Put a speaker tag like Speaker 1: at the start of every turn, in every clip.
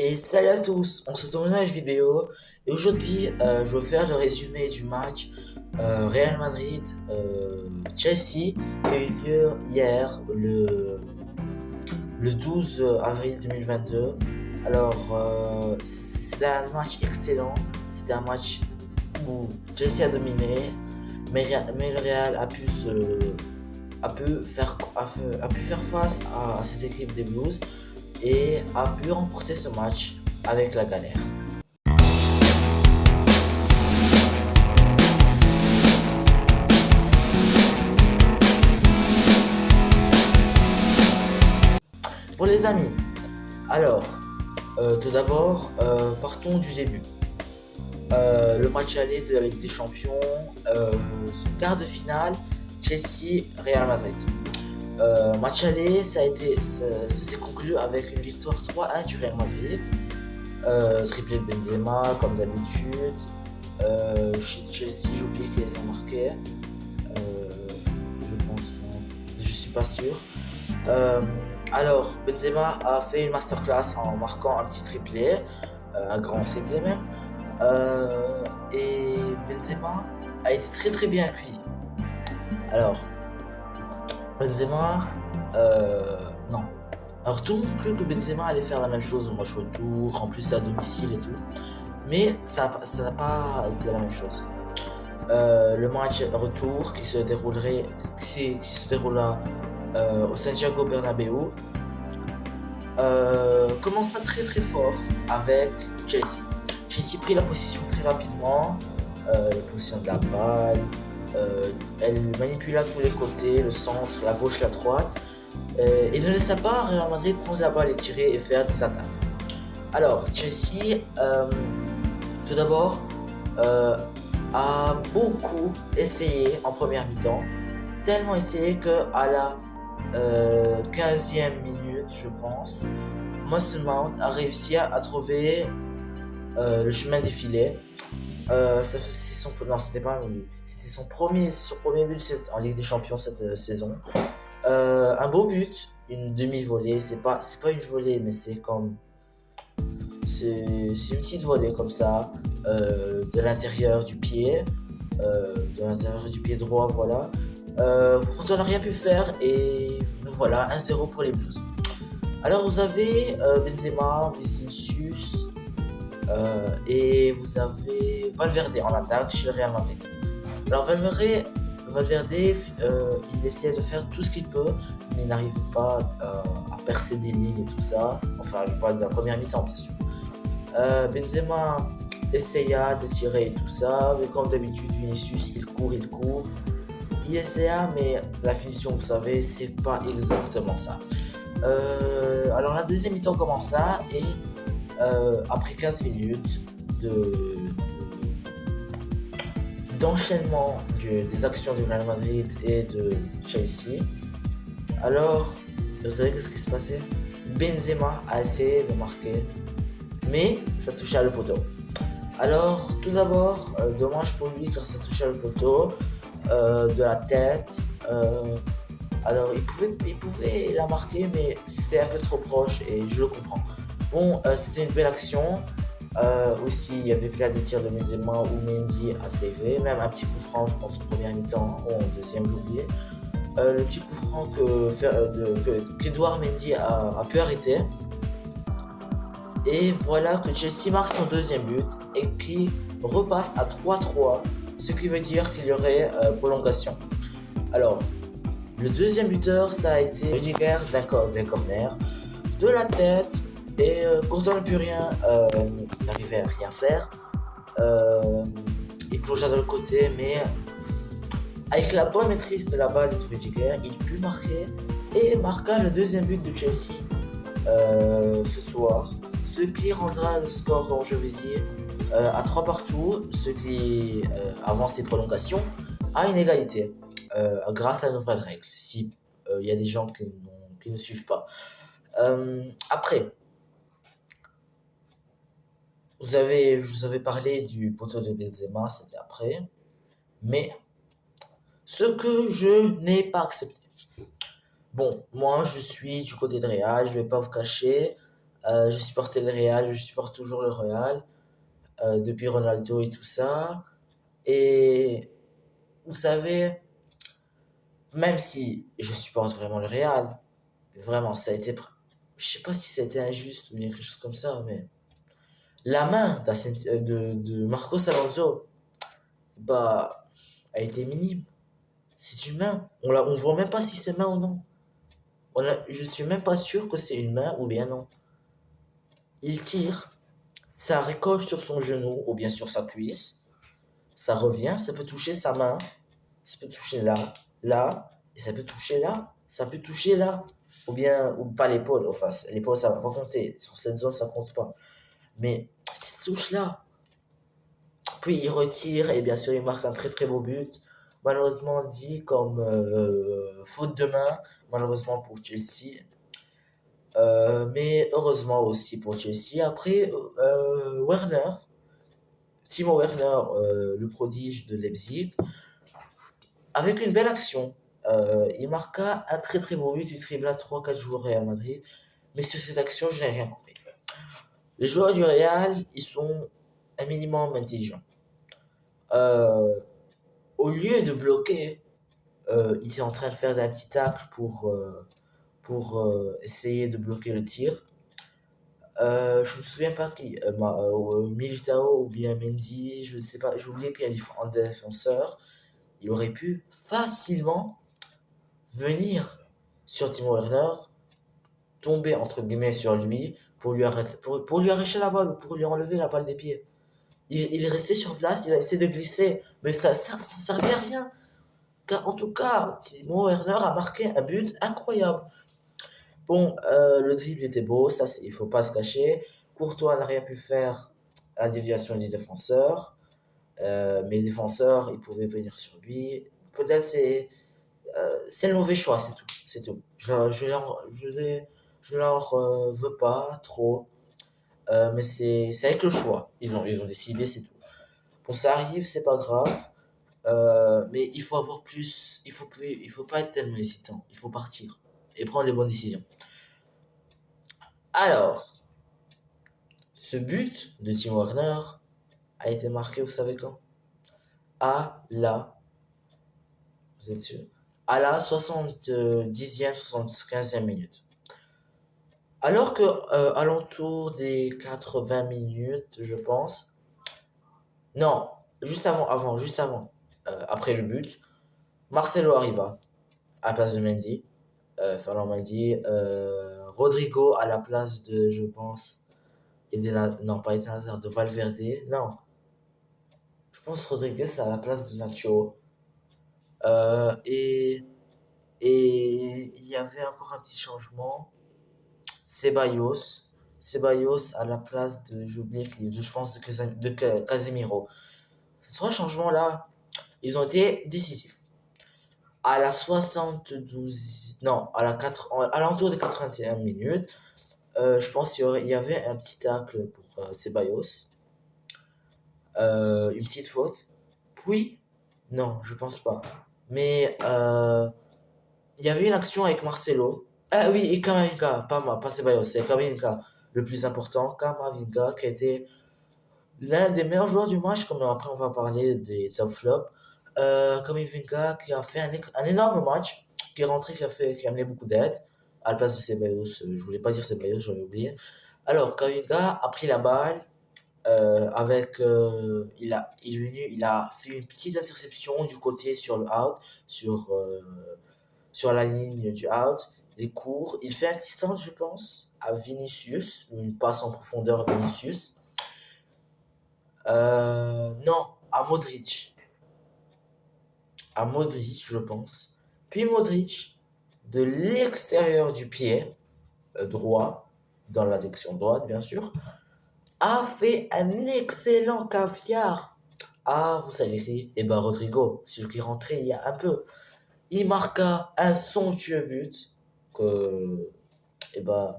Speaker 1: Et salut à tous, on se retrouve dans une nouvelle vidéo et aujourd'hui je vais faire le résumé du match Real Madrid Chelsea qui a eu lieu hier le 12 avril 2022. Alors c'était un match excellent, c'était un match où Chelsea a dominé mais le Real a pu faire face à cette équipe des Blues et a pu remporter ce match avec la galère. Pour les amis, alors, tout d'abord, partons du début. Le match aller de la Ligue des Champions, quart de finale, Chelsea-Real Madrid. Match aller, ça s'est conclu avec une victoire 3-1 du Real Madrid. Triplé de Benzema, comme d'habitude. Chez Chelsea, j'ai oublié qu'il avait marqué. Je pense, non. Je suis pas sûr. Alors, Benzema a fait une masterclass en marquant un petit triplé, un grand triplé même. Et Benzema a été très très bien accueilli. Alors, Benzema, non. Alors tout le monde crut que Benzema allait faire la même chose au match retour, en plus à domicile et tout. Mais ça n'a pas été la même chose. Le match retour qui se déroula au Santiago Bernabéu commença très très fort avec Chelsea. Chelsea prit la position très rapidement, la position de la balle, elle manipula tous les côtés, le centre, la gauche, la droite, et ne laissa pas Real Madrid prendre la balle et tirer et faire des attaques. Alors, Chelsea, tout d'abord, a beaucoup essayé en première mi-temps, tellement essayé qu'à la 15e minute, je pense, Mason Mount a réussi à trouver le chemin des filets. Non, c'était pas lui. C'était son premier but en Ligue des Champions cette saison. Un beau but, une demi-volée. C'est pas une volée, mais c'est une petite volée comme ça, de l'intérieur du pied, droit, voilà. Pourtant, on n'a rien pu faire et voilà, 1-0 pour les Blues. Alors, vous avez Benzema, Vinicius et vous avez Valverde en attaque chez le Real Madrid. Alors, Valverde il essaie de faire tout ce qu'il peut, mais il n'arrive pas à percer des lignes et tout ça. Enfin, je parle de la première mi-temps, bien sûr. Benzema essaya de tirer et tout ça, mais comme d'habitude, Vinicius, il court. Il essaya, mais la finition, vous savez, c'est pas exactement ça. Alors la deuxième mi-temps commença et après 15 minutes d'enchaînement des actions du Real Madrid et de Chelsea, alors vous savez qu'est-ce qui se passait? Benzema a essayé de marquer, mais ça touchait le poteau. Alors tout d'abord, dommage pour lui car ça touchait le poteau de la tête. Alors il pouvait la marquer, mais c'était un peu trop proche et je le comprends. Bon, c'était une belle action. Aussi, il y avait plein de tirs de Benzema où Mendy a savé, même un petit coup franc, je pense, en première mi-temps, ou en deuxième, j'ai oublié. Le petit coup franc qu'Edouard Mendy a pu arrêter. Et voilà que Chelsea marque son deuxième but et qui repasse à 3-3, ce qui veut dire qu'il y aurait prolongation. Alors, le deuxième buteur, ça a été Rudiger d'un corner, de la tête, et Courtois ne put n'arrivait à rien faire. Il plongea de l'autre côté, mais avec la bonne maîtrise de la balle de Rudiger, il put marquer et marqua le deuxième but de Chelsea ce soir, ce qui rendra le score, dont je vais dire, à 3-3, ce qui avance les prolongations à une égalité, grâce à une nouvelle règle, si il y a des gens qui ne suivent pas. Après, je vous avais parlé du poteau de Benzema, c'était après, mais ce que je n'ai pas accepté. Bon, moi je suis du côté de Real, je vais pas vous cacher. Je supportais le Real, je supporte toujours le Real, depuis Ronaldo et tout ça. Et vous savez, même si je supporte vraiment le Real, vraiment, je sais pas si ça a été injuste ou bien quelque chose comme ça, mais la main de Marcos Alonso, bah, a été minime. C'est une main. On voit même pas si c'est main ou non. Je suis même pas sûr que c'est une main ou bien non. Il tire, ça ricoche sur son genou ou bien sur sa cuisse, ça revient, ça peut toucher sa main, ça peut toucher là, là, et ça peut toucher là, ça peut toucher là, ou bien, ou pas l'épaule, enfin, l'épaule ça va pas compter, sur cette zone ça compte pas. Mais si tu touches là, puis il retire, et bien sûr il marque un très très beau but, malheureusement dit comme faute de main, malheureusement pour Chelsea. Mais heureusement aussi pour Chelsea. Après, Werner, Timo Werner, le prodige de Leipzig, avec une belle action. Il marqua un très très beau but, il dribla 3-4 joueurs Real Madrid. Mais sur cette action, je n'ai rien compris. Les joueurs du Real, ils sont un minimum intelligents. Euh, Au lieu de bloquer, ils sont en train de faire un petit tacle pour essayer de bloquer le tir. Je me souviens pas qui, Militao ou bien Mendy, je ne sais pas, j'ai oublié qu'il y a un défenseur. Il aurait pu facilement venir sur Timo Werner, tomber entre guillemets sur lui pour lui arracher la balle, pour lui enlever la balle des pieds. Il est resté sur place, il a essayé de glisser, mais ça servait à rien. Car en tout cas, Timo Werner a marqué un but incroyable. Bon, le dribble était beau, ça il faut pas se cacher. Courtois n'a rien pu faire à la déviation du défenseur, mais le défenseur il pouvait venir sur lui. Peut-être c'est le mauvais choix, c'est tout. C'est tout. Je leur veux pas trop, mais c'est avec le choix. Ils ont décidé, c'est tout. Bon, ça arrive, c'est pas grave, mais il faut avoir plus. Il faut pas être tellement hésitant. Il faut partir et prendre les bonnes décisions. Alors, ce but de Tim Werner a été marqué, vous savez quand? À la, vous êtes sûr? À la 70e, 75e minute. Alors que, alentour des 80 minutes, je pense. Non, juste avant, après le but, Marcelo arriva à la place de Mendy. Ferland Mendy. Rodrigo à la place de, je pense, non, pas Eden Hazard, de Valverde. Non, je pense Rodriguez à la place de Nacho. Euh, et, et il y avait encore un petit changement. Ceballos. Ceballos à la place de, j'ai oublié je pense, de Casemiro. Ces trois changements-là, ils ont été décisifs. À la 72, non, à l'entour des 81 minutes, je pense qu'il y avait un petit tacle pour Ceballos. Une petite faute. Puis, non, je pense pas. Mais il y avait une action avec Marcelo. Ah oui, et Kamavinga, pas moi, pas Ceballos, c'est Kamavinga. Le plus important, Kamavinga, qui a été l'un des meilleurs joueurs du match, comme après on va parler des top flops. Kamavinga qui a fait un énorme match, qui est rentré, qui a amené beaucoup d'aide. À la place de Ceballos, je voulais pas dire Ceballos, j'avais oublié. Alors, Kamavinga a pris la balle, il a fait une petite interception du côté sur le out, sur, euh, sur la ligne du out. Il court, il fait un petit centre, je pense, à Vinicius, une passe en profondeur à Vinicius. Non, à Modric. À Modric, je pense. Puis Modric, de l'extérieur du pied droit, dans la direction droite, bien sûr, a fait un excellent caviar. Ah, vous savez qui? Eh ben Rodrigo, celui qui est rentré il y a un peu. Il marqua un somptueux but que eh ben,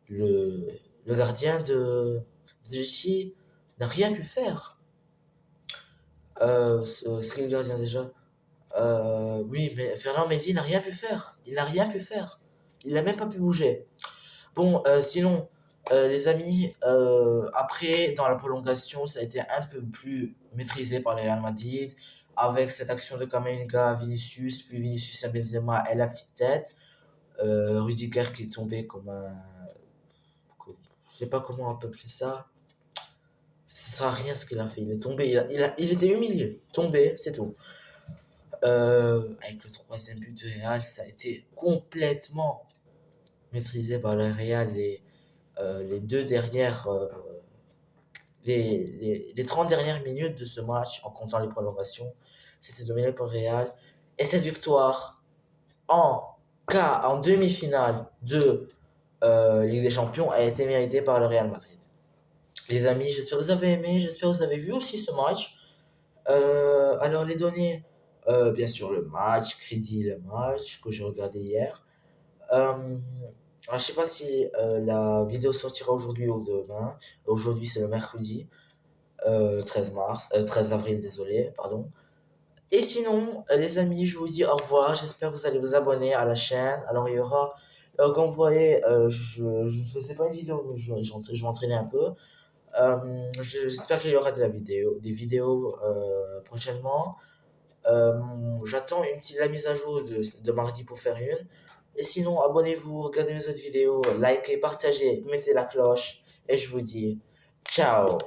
Speaker 1: le, le gardien de Chelsea n'a rien pu faire. C'est le gardien déjà? Oui, mais Fernand Mendy n'a rien pu faire. Il n'a rien pu faire. Il n'a même pas pu bouger. Bon, sinon, Les amis, après, dans la prolongation, ça a été un peu plus maîtrisé par le Real Madrid, avec cette action de Camavinga à Vinicius, puis Vinicius à Benzema et la petite tête. Rudiger qui est tombé comme un... Je sais pas comment on peut appeler ça. Ça sert à rien ce qu'il a fait. Il est tombé, il était humilié. Tombé, c'est tout. Avec le troisième but de Real, ça a été complètement maîtrisé par le Real. Les deux dernières, les 30 dernières minutes de ce match, en comptant les prolongations, c'était dominé par le Real. Et cette victoire en en demi-finale de Ligue des Champions a été méritée par le Real Madrid. Les amis, j'espère que vous avez aimé, j'espère que vous avez vu aussi ce match. Alors les données, bien sûr le match, crédit le match que j'ai regardé hier. Euh, je sais pas si la vidéo sortira aujourd'hui ou demain. Aujourd'hui c'est le mercredi 13 avril, désolé, pardon. Et sinon, les amis, je vous dis au revoir. J'espère que vous allez vous abonner à la chaîne. Alors il y aura, comme vous voyez, je ne faisais pas une vidéo, mais je m'entraînais un peu. J'espère qu'il y aura des vidéos prochainement. J'attends la mise à jour de mardi pour faire une. Et sinon, abonnez-vous, regardez mes autres vidéos, likez, partagez, mettez la cloche. Et je vous dis ciao!